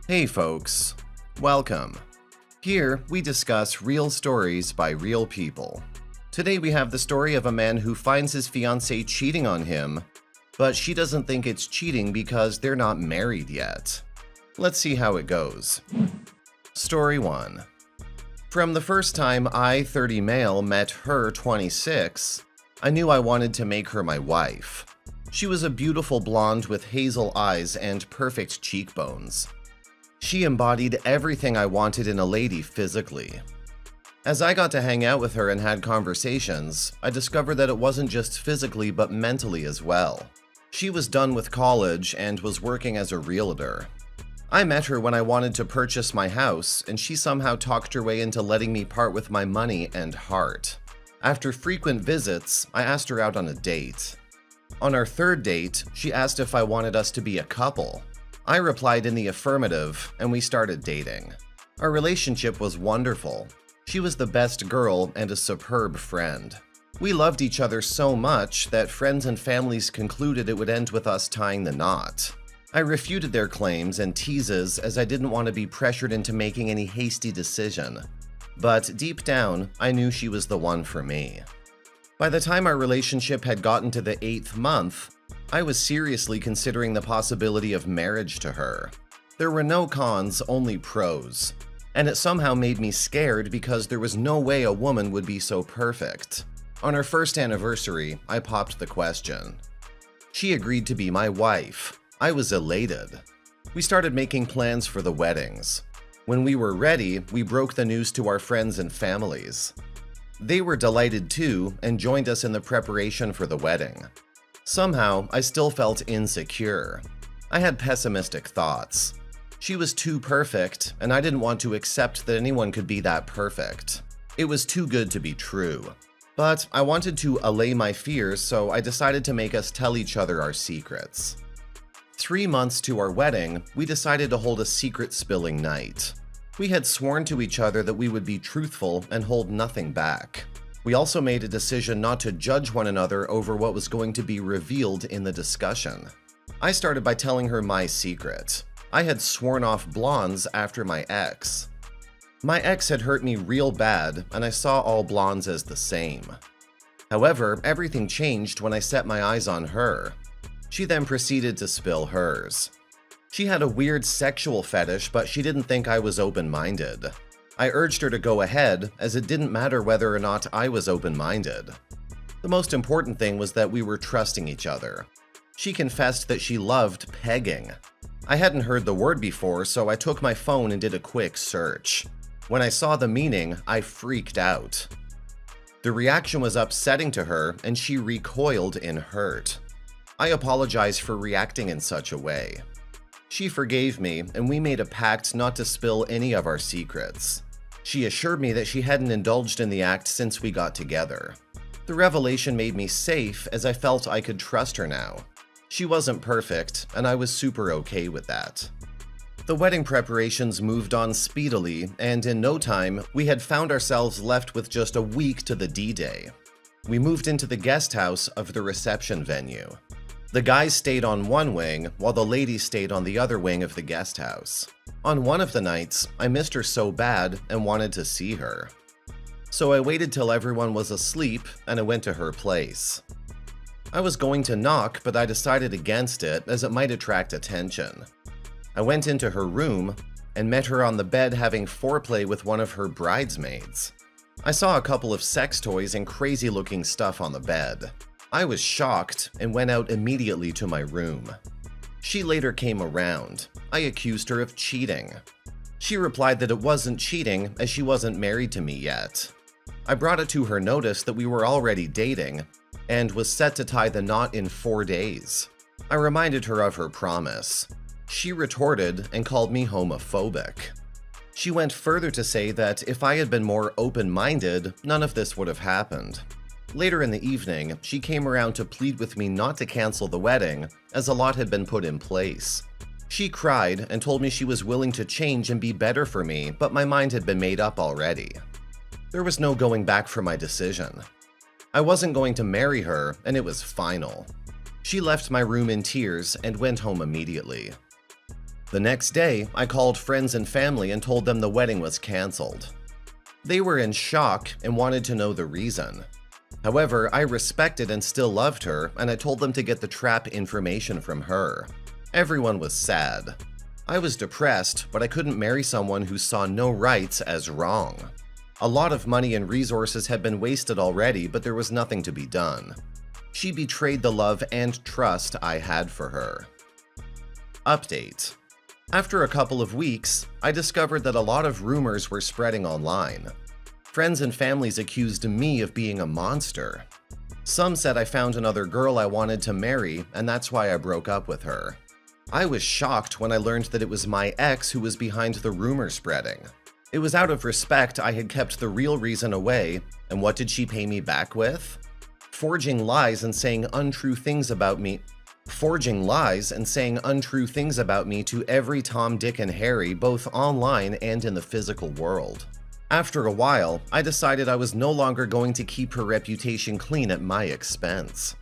Hey folks, welcome. Here we discuss real stories by real people. Today we have the story of a man who finds his fiancée cheating on him, but she doesn't think it's cheating because they're not married yet. Let's see how it goes. Story 1. From the first time I, 30 male, met her, 26, I knew I wanted to make her my wife. She was a beautiful blonde with hazel eyes and perfect cheekbones. She embodied everything I wanted in a lady physically. As I got to hang out with her and had conversations, I discovered that it wasn't just physically but mentally as well. She was done with college and was working as a realtor. I met her when I wanted to purchase my house, and she somehow talked her way into letting me part with my money and heart. After frequent visits, I asked her out on a date. On our third date, she asked if I wanted us to be a couple. I replied in the affirmative, and we started dating. Our relationship was wonderful. She was the best girl and a superb friend. We loved each other so much that friends and families concluded it would end with us tying the knot. I refuted their claims and teases as I didn't want to be pressured into making any hasty decision. But deep down, I knew she was the one for me. By the time our relationship had gotten to the 8th month, I was seriously considering the possibility of marriage to her. There were no cons, only pros. And it somehow made me scared because there was no way a woman would be so perfect. On our first anniversary, I popped the question. She agreed to be my wife. I was elated. We started making plans for the weddings. When we were ready, we broke the news to our friends and families. They were delighted too and joined us in the preparation for the wedding. Somehow, I still felt insecure. I had pessimistic thoughts. She was too perfect, and I didn't want to accept that anyone could be that perfect. It was too good to be true. But I wanted to allay my fears, so I decided to make us tell each other our secrets. 3 months to our wedding, we decided to hold a secret spilling night. We had sworn to each other that we would be truthful and hold nothing back. We also made a decision not to judge one another over what was going to be revealed in the discussion. I started by telling her my secret. I had sworn off blondes after my ex. My ex had hurt me real bad, and I saw all blondes as the same. However, everything changed when I set my eyes on her. She then proceeded to spill hers. She had a weird sexual fetish, but she didn't think I was open-minded. I urged her to go ahead, as it didn't matter whether or not I was open-minded. The most important thing was that we were trusting each other. She confessed that she loved pegging. I hadn't heard the word before, so I took my phone and did a quick search. When I saw the meaning, I freaked out. The reaction was upsetting to her, and she recoiled in hurt. I apologized for reacting in such a way. She forgave me, and we made a pact not to spill any of our secrets. She assured me that she hadn't indulged in the act since we got together. The revelation made me safe as I felt I could trust her now. She wasn't perfect, and I was super okay with that. The wedding preparations moved on speedily, and in no time, we had found ourselves left with just a week to the D-Day. We moved into the guest house of the reception venue. The guys stayed on one wing, while the ladies stayed on the other wing of the guest house. On one of the nights, I missed her so bad and wanted to see her. So I waited till everyone was asleep and I went to her place. I was going to knock, but I decided against it as it might attract attention. I went into her room and met her on the bed having foreplay with one of her bridesmaids. I saw a couple of sex toys and crazy-looking stuff on the bed. I was shocked and went out immediately to my room. She later came around. I accused her of cheating. She replied that it wasn't cheating as she wasn't married to me yet. I brought it to her notice that we were already dating and was set to tie the knot in 4 days. I reminded her of her promise. She retorted and called me homophobic. She went further to say that if I had been more open-minded, none of this would have happened. Later in the evening, she came around to plead with me not to cancel the wedding, as a lot had been put in place. She cried and told me she was willing to change and be better for me, but my mind had been made up already. There was no going back from my decision. I wasn't going to marry her, and it was final. She left my room in tears and went home immediately. The next day, I called friends and family and told them the wedding was canceled. They were in shock and wanted to know the reason. However, I respected and still loved her, and I told them to get the trap information from her. Everyone was sad. I was depressed, but I couldn't marry someone who saw no rights as wrong. A lot of money and resources had been wasted already, but there was nothing to be done. She betrayed the love and trust I had for her. Update. After a couple of weeks, I discovered that a lot of rumors were spreading online. Friends and families accused me of being a monster. Some said I found another girl I wanted to marry, and that's why I broke up with her. I was shocked when I learned that it was my ex who was behind the rumor spreading. It was out of respect I had kept the real reason away, and what did she pay me back with? Forging lies and saying untrue things about me. Forging lies and saying untrue things about me to every Tom, Dick, and Harry, both online and in the physical world. After a while, I decided I was no longer going to keep her reputation clean at my expense.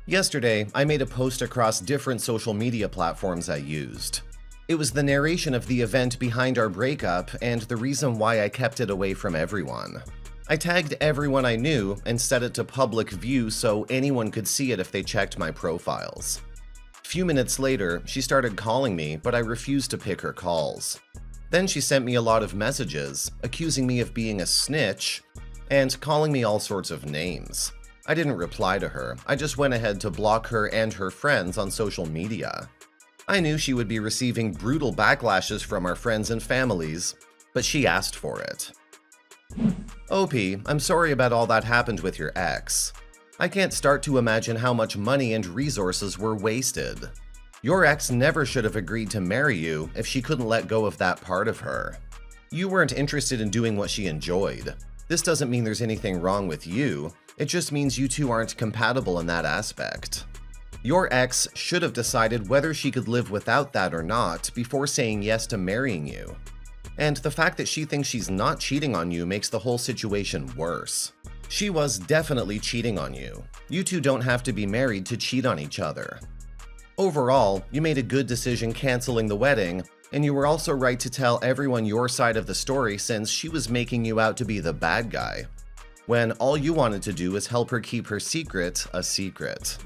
Yesterday, I made a post across different social media platforms I used. It was the narration of the event behind our breakup and the reason why I kept it away from everyone. I tagged everyone I knew and set it to public view so anyone could see it if they checked my profiles. Few minutes later, she started calling me, but I refused to pick her calls. Then she sent me a lot of messages, accusing me of being a snitch and calling me all sorts of names. I didn't reply to her, I just went ahead to block her and her friends on social media. I knew she would be receiving brutal backlashes from our friends and families, but she asked for it. OP, I'm sorry about all that happened with your ex. I can't start to imagine how much money and resources were wasted. Your ex never should have agreed to marry you if she couldn't let go of that part of her. You weren't interested in doing what she enjoyed. This doesn't mean there's anything wrong with you, it just means you two aren't compatible in that aspect. Your ex should have decided whether she could live without that or not before saying yes to marrying you. And the fact that she thinks she's not cheating on you makes the whole situation worse. She was definitely cheating on you. You two don't have to be married to cheat on each other. Overall, you made a good decision canceling the wedding, and you were also right to tell everyone your side of the story since she was making you out to be the bad guy, when all you wanted to do was help her keep her secret a secret.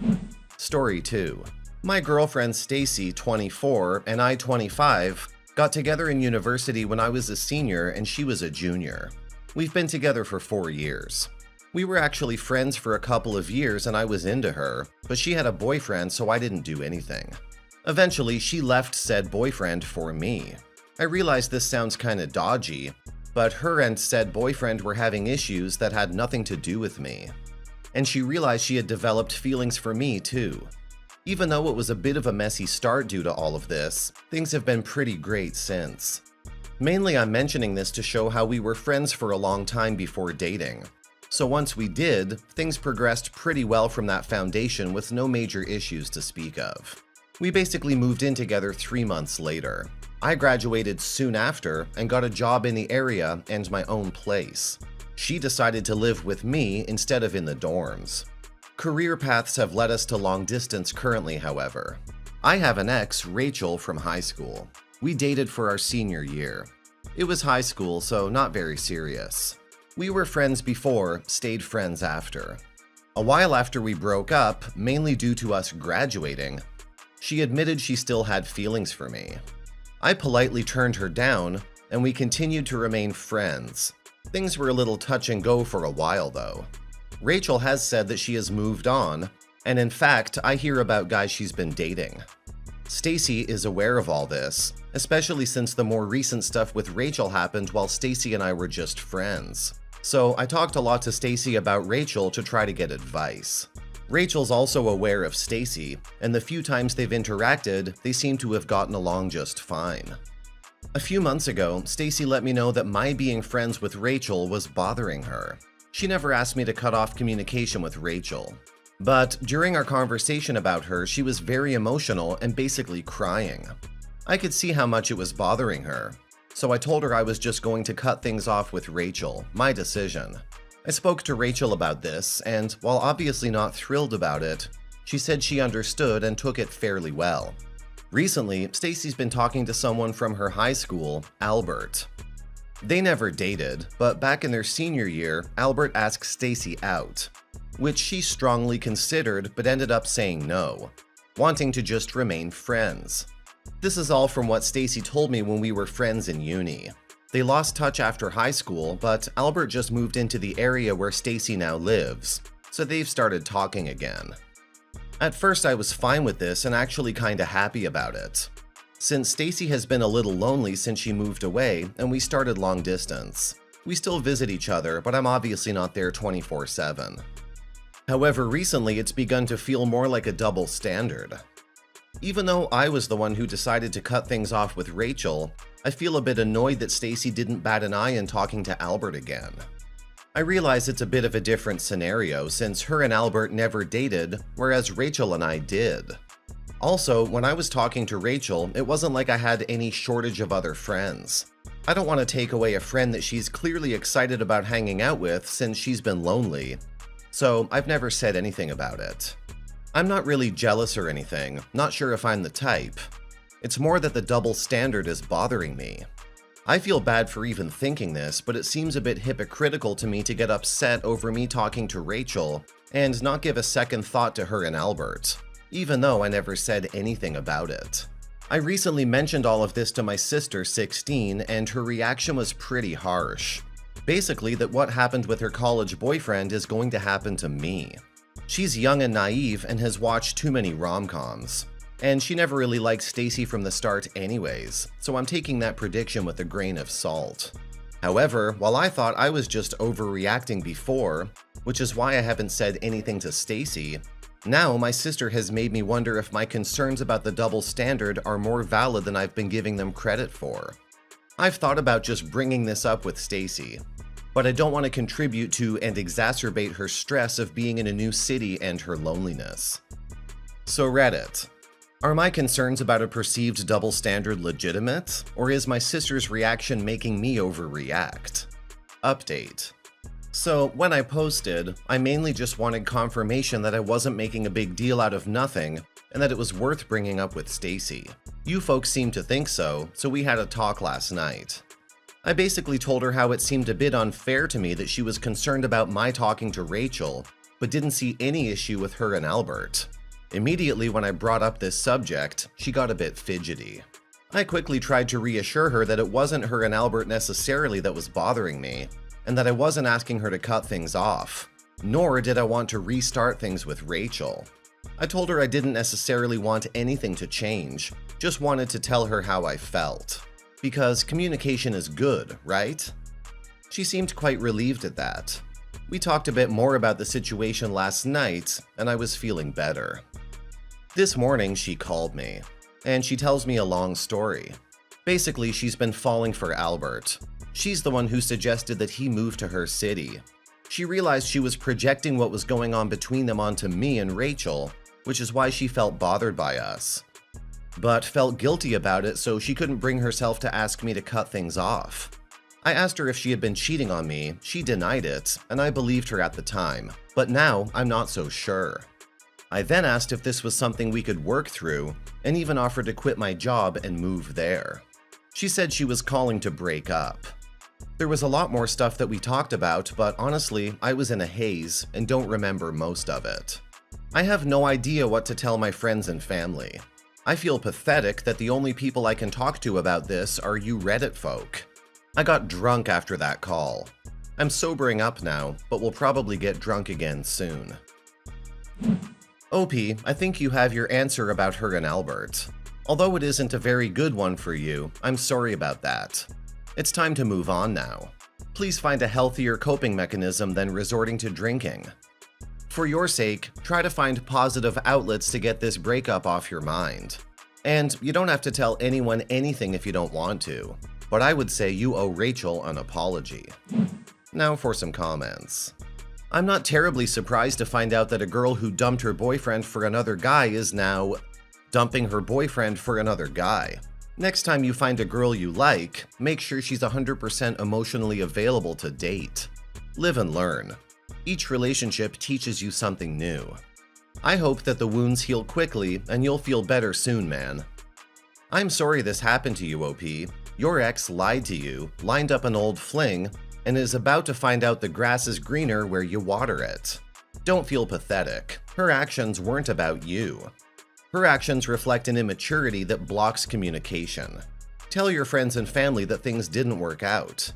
Story 2. My girlfriend Stacy, 24, and I, 25, got together in university when I was a senior and she was a junior. We've been together for 4 years. We were actually friends for a couple of years and I was into her, but she had a boyfriend so I didn't do anything. Eventually, she left said boyfriend for me. I realized this sounds kinda dodgy, but her and said boyfriend were having issues that had nothing to do with me. And she realized she had developed feelings for me too. Even though it was a bit of a messy start due to all of this, things have been pretty great since. Mainly I'm mentioning this to show how we were friends for a long time before dating. So once we did, things progressed pretty well from that foundation with no major issues to speak of. We basically moved in together 3 months later. I graduated soon after and got a job in the area and my own place. She decided to live with me instead of in the dorms. Career paths have led us to long distance currently, however. I have an ex, Rachel, from high school. We dated for our senior year. It was high school, so not very serious. We were friends before, stayed friends after. A while after we broke up, mainly due to us graduating, she admitted she still had feelings for me. I politely turned her down, and we continued to remain friends. Things were a little touch and go for a while though. Rachel has said that she has moved on, and in fact, I hear about guys she's been dating. Stacy is aware of all this, especially since the more recent stuff with Rachel happened while Stacy and I were just friends. So I talked a lot to Stacy about Rachel to try to get advice. Rachel's also aware of Stacy, and the few times they've interacted, they seem to have gotten along just fine. A few months ago, Stacy let me know that my being friends with Rachel was bothering her. She never asked me to cut off communication with Rachel. But during our conversation about her, she was very emotional and basically crying. I could see how much it was bothering her, so I told her I was just going to cut things off with Rachel, my decision. I spoke to Rachel about this, and while obviously not thrilled about it, she said she understood and took it fairly well. Recently, Stacy's been talking to someone from her high school, Albert. They never dated, but back in their senior year, Albert asked Stacy out, which she strongly considered but ended up saying no, wanting to just remain friends. This is all from what Stacy told me when we were friends in uni. They lost touch after high school, but Albert just moved into the area where Stacy now lives, so they've started talking again. At first I was fine with this and actually kinda happy about it, since Stacy has been a little lonely since she moved away and we started long distance. We still visit each other, but I'm obviously not there 24/7. However, recently it's begun to feel more like a double standard. Even though I was the one who decided to cut things off with Rachel, I feel a bit annoyed that Stacy didn't bat an eye in talking to Albert again. I realize it's a bit of a different scenario since her and Albert never dated, whereas Rachel and I did. Also, when I was talking to Rachel, it wasn't like I had any shortage of other friends. I don't want to take away a friend that she's clearly excited about hanging out with since she's been lonely, so I've never said anything about it. I'm not really jealous or anything, not sure if I'm the type. It's more that the double standard is bothering me. I feel bad for even thinking this, but it seems a bit hypocritical to me to get upset over me talking to Rachel and not give a second thought to her and Albert, even though I never said anything about it. I recently mentioned all of this to my sister, 16, and her reaction was pretty harsh. Basically, that what happened with her college boyfriend is going to happen to me. She's young and naive and has watched too many rom-coms. And she never really liked Stacy from the start anyways, so I'm taking that prediction with a grain of salt. However, while I thought I was just overreacting before, which is why I haven't said anything to Stacy, now my sister has made me wonder if my concerns about the double standard are more valid than I've been giving them credit for. I've thought about just bringing this up with Stacy, but I don't want to contribute to and exacerbate her stress of being in a new city and her loneliness. So Reddit. Are my concerns about a perceived double standard legitimate, or is my sister's reaction making me overreact? Update. So, when I posted, I mainly just wanted confirmation that I wasn't making a big deal out of nothing, and that it was worth bringing up with Stacy. You folks seem to think so we had a talk last night. I basically told her how it seemed a bit unfair to me that she was concerned about my talking to Rachel, but didn't see any issue with her and Albert. Immediately when I brought up this subject, she got a bit fidgety. I quickly tried to reassure her that it wasn't her and Albert necessarily that was bothering me, and that I wasn't asking her to cut things off, nor did I want to restart things with Rachel. I told her I didn't necessarily want anything to change, just wanted to tell her how I felt. Because communication is good, right? She seemed quite relieved at that. We talked a bit more about the situation last night, and I was feeling better. This morning, she called me, and she tells me a long story. Basically, she's been falling for Albert. She's the one who suggested that he move to her city. She realized she was projecting what was going on between them onto me and Rachel, which is why she felt bothered by us. But felt guilty about it, so she couldn't bring herself to ask me to cut things off. I asked her if she had been cheating on me, she denied it, and I believed her at the time, but now I'm not so sure. I then asked if this was something we could work through, and even offered to quit my job and move there. She said she was calling to break up. There was a lot more stuff that we talked about, but honestly, I was in a haze and don't remember most of it. I have no idea what to tell my friends and family. I feel pathetic that the only people I can talk to about this are you Reddit folk. I got drunk after that call. I'm sobering up now, but will probably get drunk again soon. OP, I think you have your answer about her and Albert. Although it isn't a very good one for you, I'm sorry about that. It's time to move on now. Please find a healthier coping mechanism than resorting to drinking. For your sake, try to find positive outlets to get this breakup off your mind. And you don't have to tell anyone anything if you don't want to, but I would say you owe Rachel an apology. Now for some comments. I'm not terribly surprised to find out that a girl who dumped her boyfriend for another guy is now dumping her boyfriend for another guy. Next time you find a girl you like, make sure she's 100% emotionally available to date. Live and learn. Each relationship teaches you something new. I hope that the wounds heal quickly and you'll feel better soon, man. I'm sorry this happened to you, OP. Your ex lied to you, lined up an old fling, and is about to find out the grass is greener where you water it. Don't feel pathetic. Her actions weren't about you. Her actions reflect an immaturity that blocks communication. Tell your friends and family that things didn't work out.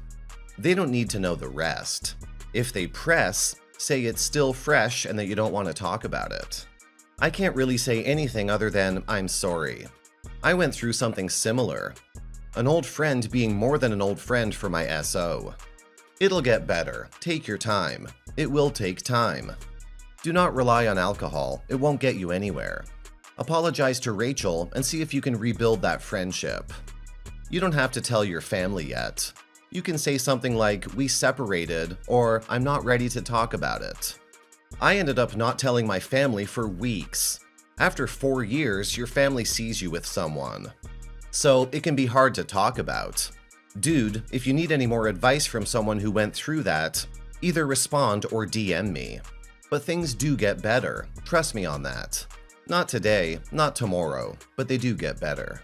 They don't need to know the rest. If they press, say it's still fresh and that you don't want to talk about it. I can't really say anything other than I'm sorry. I went through something similar. An old friend being more than an old friend for my SO. It'll get better. Take your time. It will take time. Do not rely on alcohol. It won't get you anywhere. Apologize to Rachel and see if you can rebuild that friendship. You don't have to tell your family yet. You can say something like, "We separated," or "I'm not ready to talk about it." I ended up not telling my family for weeks. After 4 years, your family sees you with someone. So it can be hard to talk about. Dude, if you need any more advice from someone who went through that, either respond or DM me. But things do get better. Trust me on that. Not today, not tomorrow, but they do get better.